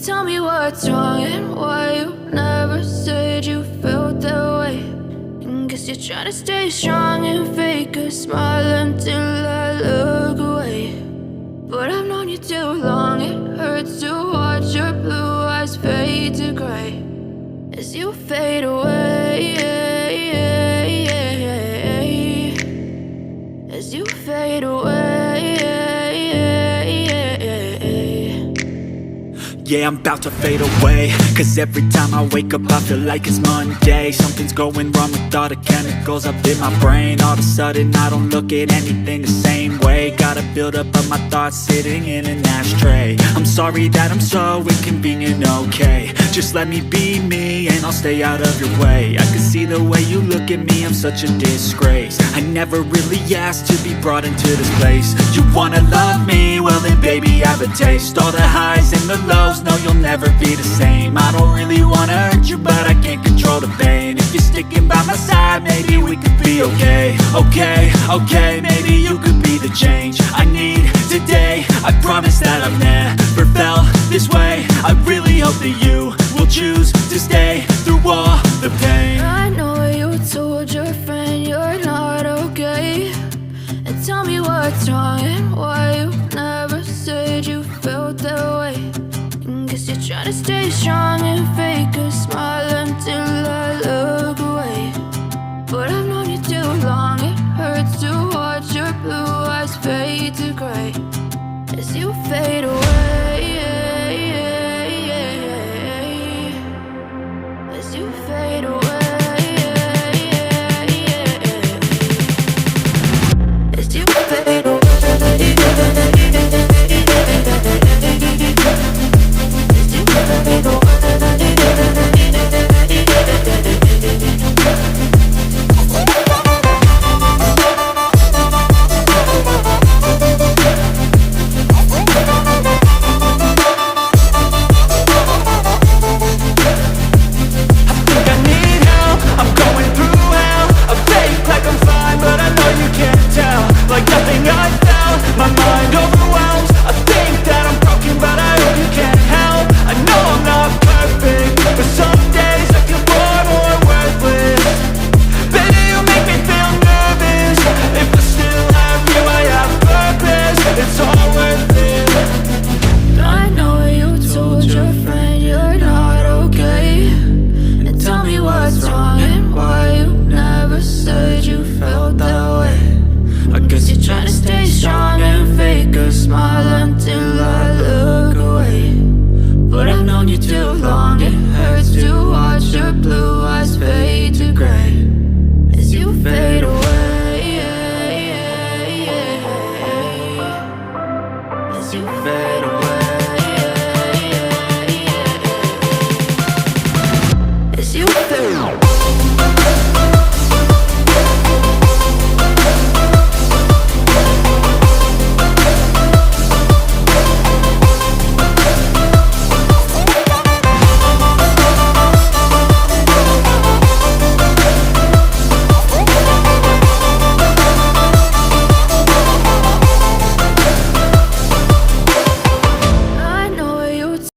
Tell me what's wrong and why you never said you felt that way. And guess you're trying to stay strong and fake a smile until I look away. But I've known you too long, it hurts to watch your blue eyes fade to gray as you fade away, as you fade away. Yeah, I'm about to fade away, cause every time I wake up I feel like it's Monday. Something's going wrong with all the chemicals up in my brain. All of a sudden I don't look at anything the same way. Got a buildup of my thoughts sitting in an ashtray. I'm sorry that I'm so inconvenient, okay. Just let me be me and I'll stay out of your way. I can see the way you look at me, I'm such a disgrace. I never really asked to be brought into this place. You wanna love me? Well then baby have a taste. All the highs and the lows, no, you'll never be the same. I don't really wanna hurt you, but I can't control the pain. If you're sticking by my side, maybe we could be okay. Okay, maybe you could be the change I need today. I promise that I've never felt this way. I really hope that you will choose to stay through all the pain. I know you told your friend you're not okay, and tell me what's wrong and why you never said you felt that way. Guess you're trying to stay strong and fake a smile until I look away. But I've known you too long, it hurts to watch your blue eyes fade to gray as you fade away.